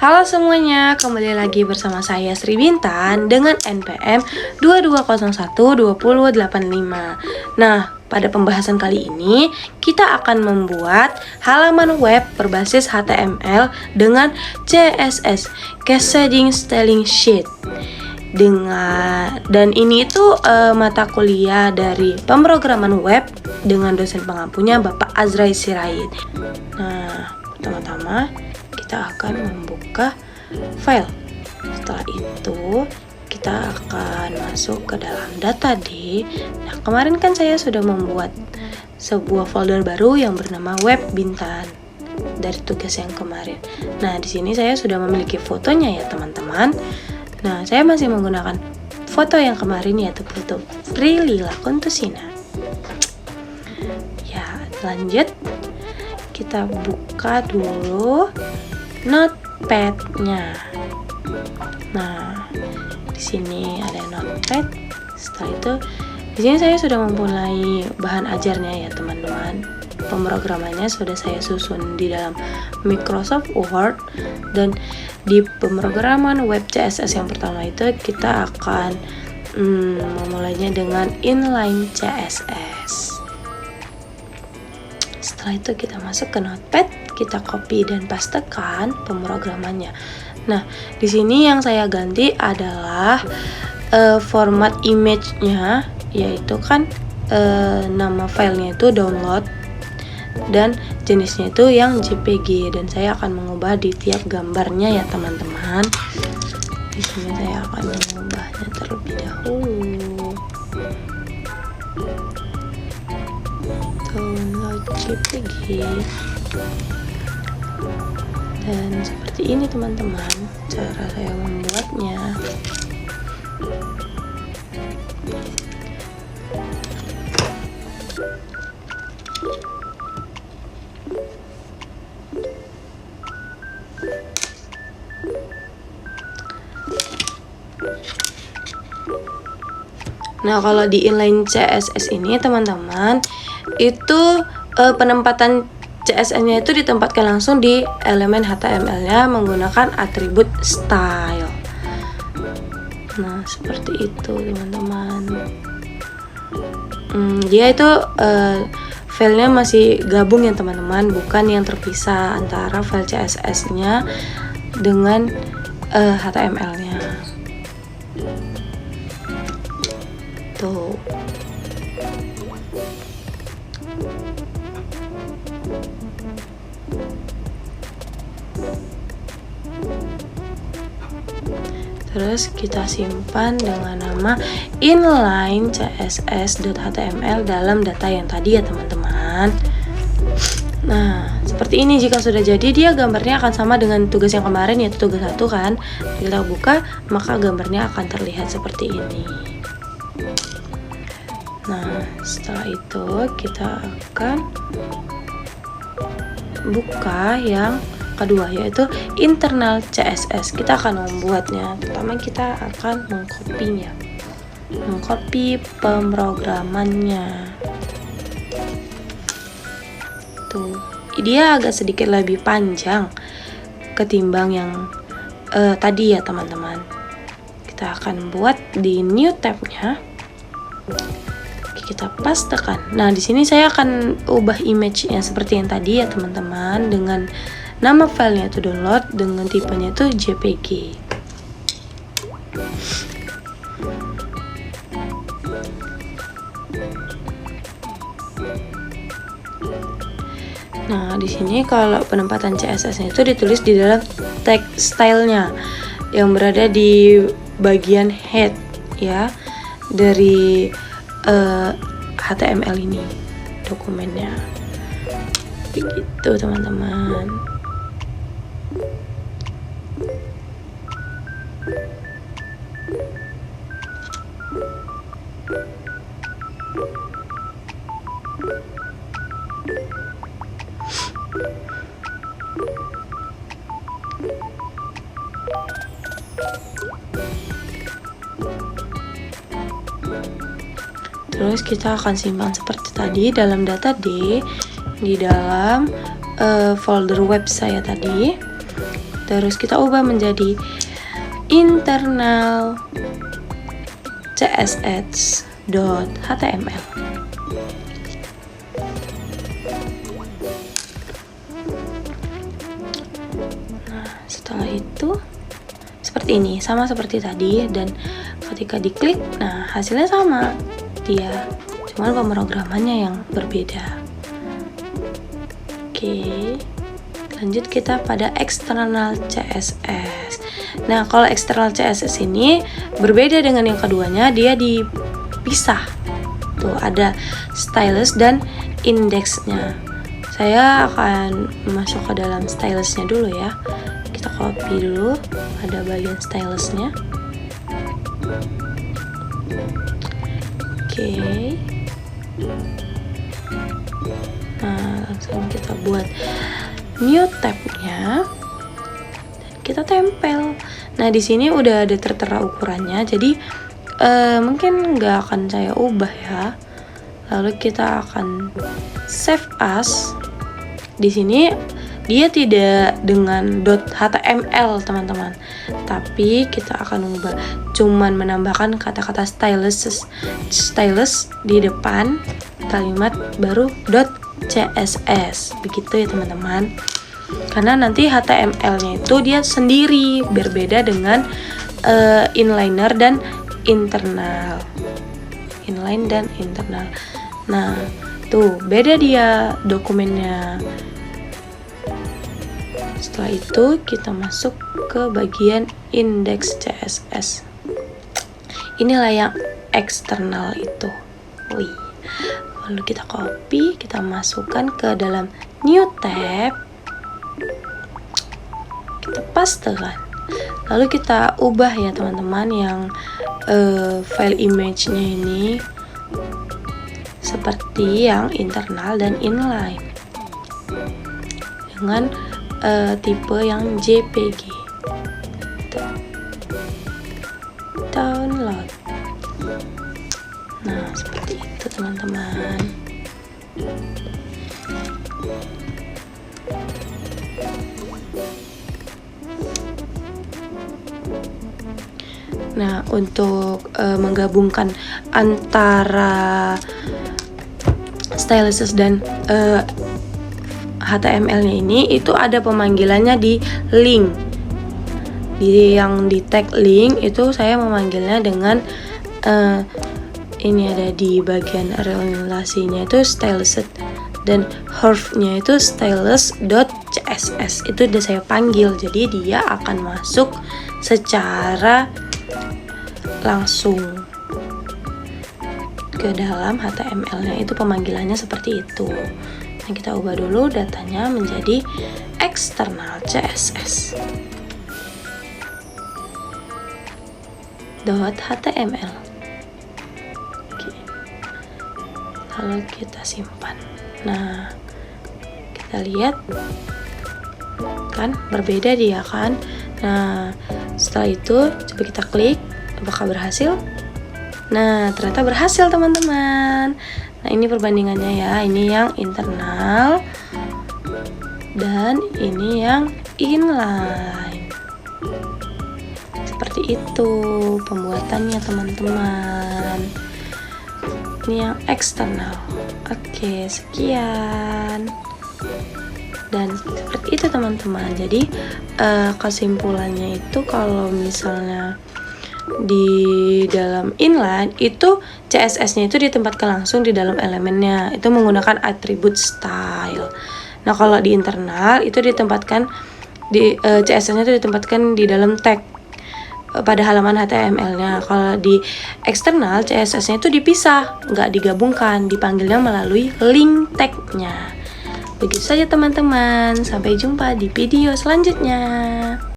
Halo semuanya, kembali lagi bersama saya Sri Bintan dengan NPM 22012085. Nah, pada pembahasan kali ini kita akan membuat halaman web berbasis HTML dengan CSS, Cascading Styling Sheet. Dan ini itu mata kuliah dari pemrograman web dengan dosen pengampunya Bapak Azrai Sirait. Nah, pertama-tama kita akan membuka file. Setelah itu kita akan masuk ke dalam data D. Nah, kemarin kan saya sudah membuat sebuah folder baru yang bernama Web Bintan dari tugas yang kemarin. Nah, di sini saya sudah memiliki fotonya ya teman-teman. Nah, saya masih menggunakan foto yang kemarin yaitu foto Prilly Lakontusina. Ya, lanjut kita buka dulu Notepad-nya. Nah, di sini ada Notepad. Setelah itu, di sini saya sudah memulai bahan ajarnya ya teman-teman. Pemrogramannya sudah saya susun di dalam Microsoft Word, dan di pemrograman web CSS yang pertama itu kita akan memulainya dengan inline CSS. Setelah itu kita masuk ke Notepad, kita copy dan pastekan pemrogramannya. Nah, di sini yang saya ganti adalah format image-nya, yaitu kan nama filenya itu download dan jenisnya itu yang JPG, dan saya akan mengubah di tiap gambarnya ya teman-teman. Di sini saya akan mengubahnya terlebih dahulu. Download JPG. Dan seperti ini teman-teman cara saya membuatnya. Nah, kalau di inline CSS ini teman-teman, itu penempatan CSS-nya itu ditempatkan langsung di elemen HTML-nya menggunakan atribut style. Nah, seperti itu teman-teman. Dia itu filenya masih gabung ya teman-teman, bukan yang terpisah antara file CSS-nya dengan HTML-nya. Tuh. Terus kita simpan dengan nama inline css.html dalam data yang tadi ya teman-teman. Nah, seperti ini jika sudah jadi, dia gambarnya akan sama dengan tugas yang kemarin yaitu tugas 1 kan. Kita buka, maka gambarnya akan terlihat seperti ini. Nah, setelah itu kita akan buka yang kedua yaitu internal CSS. Kita akan membuatnya. Pertama kita akan mengcopy pemrogramannya. Tuh, dia agak sedikit lebih panjang ketimbang yang tadi ya teman-teman. Kita akan buat di new tab-nya. Kita pastekan. Nah, di sini saya akan ubah image-nya seperti yang tadi ya teman-teman, dengan nama filenya itu download, dengan tipenya itu JPG. Nah, di sini kalau penempatan CSS-nya itu ditulis di dalam tag style-nya yang berada di bagian head ya dari HTML ini dokumennya. Begitu teman-teman. Terus kita akan simpan seperti tadi dalam data D di dalam folder web saya tadi. terus kita ubah menjadi internal css.html. Nah, setelah itu seperti ini, sama seperti tadi, dan ketika diklik, nah hasilnya sama dia, cuman pemrogramannya yang berbeda. Oke, lanjut kita pada external CSS. Nah, kalau external CSS ini berbeda dengan yang keduanya, dia dipisah. Tuh ada stylus dan indexnya. Saya akan masuk ke dalam stylusnya dulu ya. Kita copy dulu pada bagian stylusnya. Oke. Nah, langsung kita buat new tab-nya dan kita tempel. Nah, di sini udah ada tertera ukurannya, jadi mungkin nggak akan saya ubah ya. Lalu kita akan save as. Di sini dia tidak dengan .html teman-teman, tapi kita akan ubah, cuman menambahkan kata-kata stylus di depan kalimat baru .css, begitu ya teman-teman. Karena nanti HTML-nya itu dia sendiri, berbeda dengan inliner dan internal. Inline dan internal. Nah, tuh beda dia dokumennya. Setelah itu kita masuk ke bagian index CSS. Inilah yang eksternal itu. Wih. Lalu kita copy, kita masukkan ke dalam new tab, kita pastekan. Lalu kita ubah ya teman-teman yang file image-nya ini seperti yang internal dan inline dengan tipe yang JPG. Download. Nah, seperti itu teman-teman. Nah, untuk menggabungkan antara stylus dan HTML-nya ini, itu ada pemanggilannya di link. Yang di tag link itu saya memanggilnya dengan ini ada di bagian relasinya itu stylus dan huruf-nya itu stylus.css. Itu udah saya panggil, jadi dia akan masuk secara langsung ke dalam HTML-nya. Itu pemanggilannya seperti itu. Nah, kita ubah dulu datanya menjadi external CSS .html. Oke. Lalu kita simpan. Nah, kita lihat kan berbeda dia kan. Nah, setelah itu coba kita klik apakah berhasil. Nah, ternyata berhasil teman-teman. Nah, ini perbandingannya ya. Ini yang internal dan ini yang inline. Seperti itu pembuatannya teman-teman. Ini yang eksternal. Oke, sekian. Dan seperti itu teman-teman. Jadi kesimpulannya itu kalau misalnya di dalam inline itu CSS-nya itu ditempatkan langsung di dalam elemennya, itu menggunakan atribut style. Nah, kalau di internal itu ditempatkan di CSS-nya itu ditempatkan di dalam tag pada halaman HTML-nya. Kalau di eksternal CSS-nya itu dipisah, nggak digabungkan, dipanggilnya melalui link tag-nya. Begitu saja teman-teman, sampai jumpa di video selanjutnya.